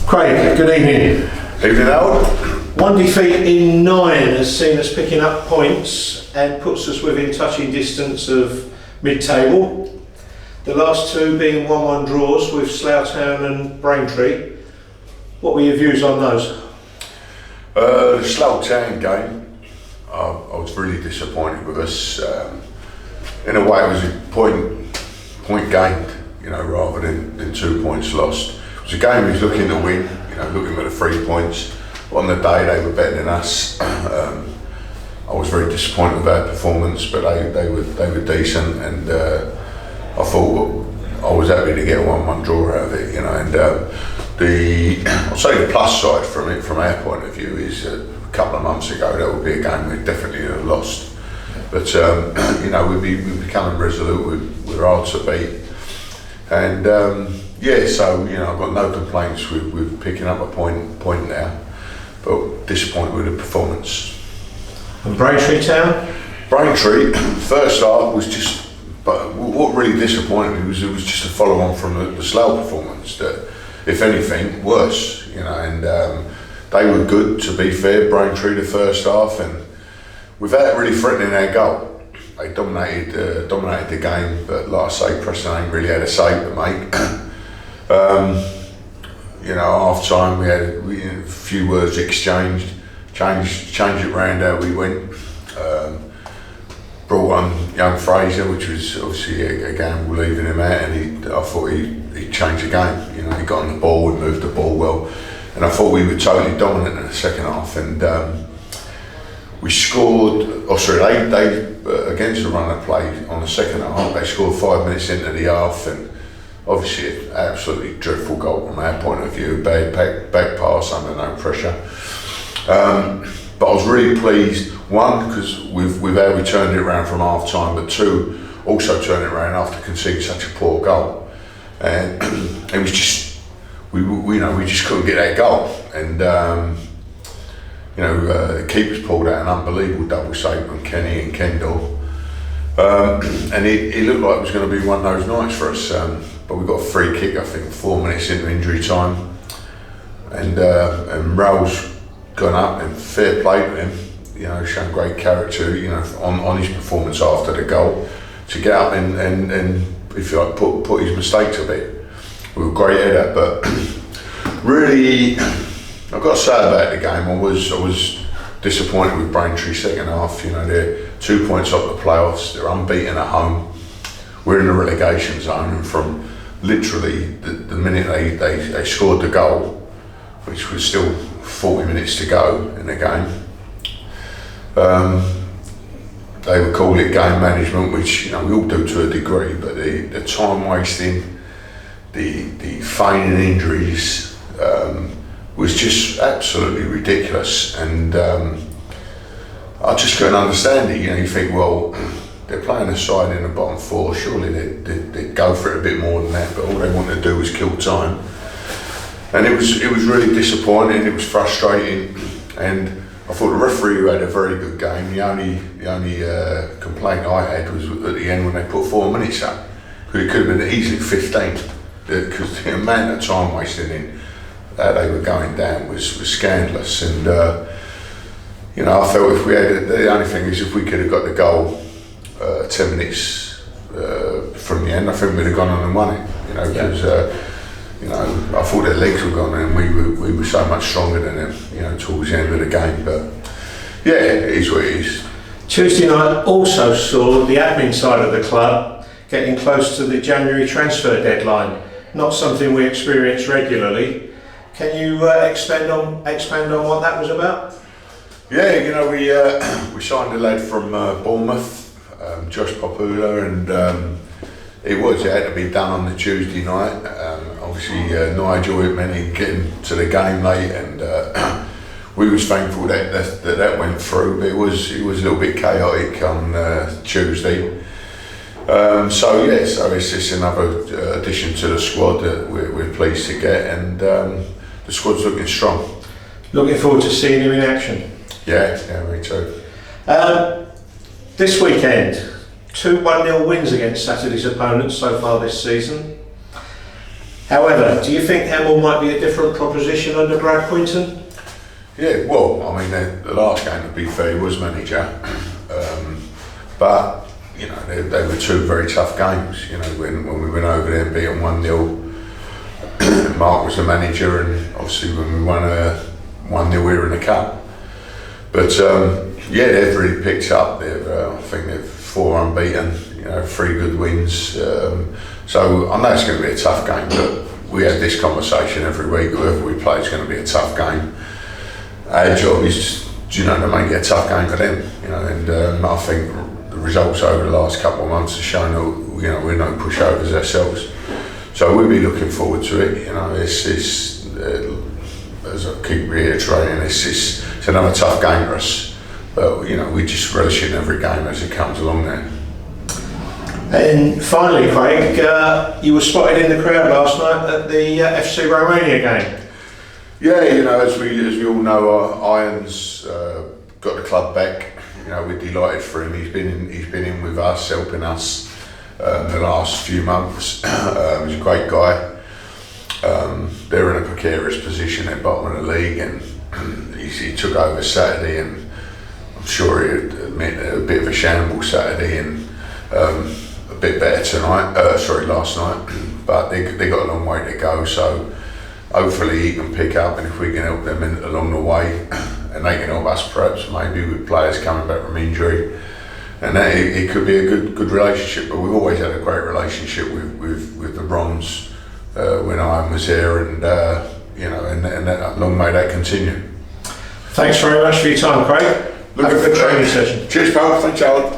Craig, good evening. Evening, Howard. One defeat in 9 has seen us picking up points and puts us within touching distance of mid-table. The last two being 1-1 draws with Slough Town and Braintree. What were your views on those? The Slough Town game, I was really disappointed with us. In a way, it was a point gained, rather than 2 points lost. It was a game we was looking to win, looking for the 3 points. On the day, they were better than us. I was very disappointed with their performance, but they were decent, and I thought I was happy to get a 1-1 draw out of it, and I'll say the plus side from it, from our point of view, is a couple of months ago that would be a game we'd definitely have lost. But we're becoming resolute. We're hard to beat, and so I've got no complaints with picking up a point now, but disappointed with the performance. And Braintree Town? Braintree, first half was just, but what really disappointed me was it was just a follow on from the Slough performance. That, if anything, worse. And they were good, to be fair, Braintree, the first half, and without really threatening our goal. They dominated the game, but like I say, Preston ain't really had a say to make. Half time we had a few words exchanged, changed it round how we went. Brought on young Fraser, which was obviously a gamble leaving him out, and I thought he changed the game. He got on the ball, we moved the ball well, and I thought we were totally dominant in the second half. And we scored. They against the run of play on the second half. They scored 5 minutes into the half, and obviously an absolutely dreadful goal from our point of view. Bad back pass under no pressure. But I was really pleased, one, because with how we turned it around from half time, but two, also turned it around after conceding such a poor goal. And it was just, we just couldn't get that goal. And the keepers pulled out an unbelievable double save on Kenny and Kendall. And it looked like it was going to be one of those nights for us. But we got a free kick, I think, 4 minutes into injury time. And Raul's gone up, and fair play to him, shown great character, on his performance after the goal, to get up and if you like, put his mistake to bed. We were great at it, but really, I've got to say about the game, I was disappointed with Braintree second half. They're 2 points off the playoffs, they're unbeaten at home, we're in the relegation zone, and from literally the minute they scored the goal, which was still 40 minutes to go in the game, they would call it game management, which we all do to a degree, but the time wasting, the feigning injuries, was just absolutely ridiculous. And I just couldn't understand it. You think, well, they're playing a side in the bottom four, surely they'd go for it a bit more than that, but all they wanted to do was kill time. And it was really disappointing, it was frustrating, and I thought the referee had a very good game. The only complaint I had was at the end when they put 4 minutes up, because it could have been easily 15, because the amount of time wasted in that they were going down was scandalous. And I felt if we had the only thing is if we could have got the goal 10 minutes from the end, I think we'd have gone on and won it. Because I thought their legs were gone, and we were so much stronger than them, towards the end of the game. But yeah, it is what it is. Tuesday night also saw the admin side of the club getting close to the January transfer deadline. Not something we experience regularly. Can you expand on what that was about? Yeah, we signed a lad from Bournemouth, Josh Popula, and it had to be done on the Tuesday night. Obviously, Nigel Whitman getting to the game late, and we was thankful that went through. But it was a little bit chaotic on Tuesday. So it's just another addition to the squad that we're pleased to get, and the squad's looking strong. Looking forward to seeing him in action. Yeah, me too. This weekend, 2 1-0 wins against Saturday's opponents so far this season. However, do you think Hemel might be a different proposition under Brad Quinton? Yeah, well, I mean, the last game, to be fair, he was manager, but you know, they were two very tough games. You know, when we went over there and beat them 1-0, Mark was the manager, and obviously when we won 1-0, we were in the cup. But yeah, they've really picked up. I think they're 4 unbeaten. You know, 3 good wins. So I know it's going to be a tough game, but we have this conversation every week. Whoever we play is going to be a tough game. Our job is, you know, to make it a tough game for them. You know, and I think the results over the last couple of months have shown that, you know, we're no pushovers ourselves. So we'll be looking forward to it. You know, it's as I keep reiterating, it's another tough game for us. But you know, we just relish in every game as it comes along now. And finally, Craig, you were spotted in the crowd last night at the FC Romania game. Yeah, you know, as we all know, Iron's got the club back. You know, we're delighted for him. He's been in with us, helping us the last few months. He's a great guy. They're in a precarious position at bottom of the league, and he took over Saturday, and I'm sure he'd admit a bit of a shambles Saturday, and a bit better last night. But they got a long way to go, so hopefully he can pick up, and if we can help them along the way, and they can help us perhaps maybe with players coming back from injury, and that it could be a good relationship. But we've always had a great relationship with the Roms when Iron was here, and you know, and that long may that continue. Thanks very much for your time, Craig. Have a good training session. Cheers, pal. Thanks, Alan.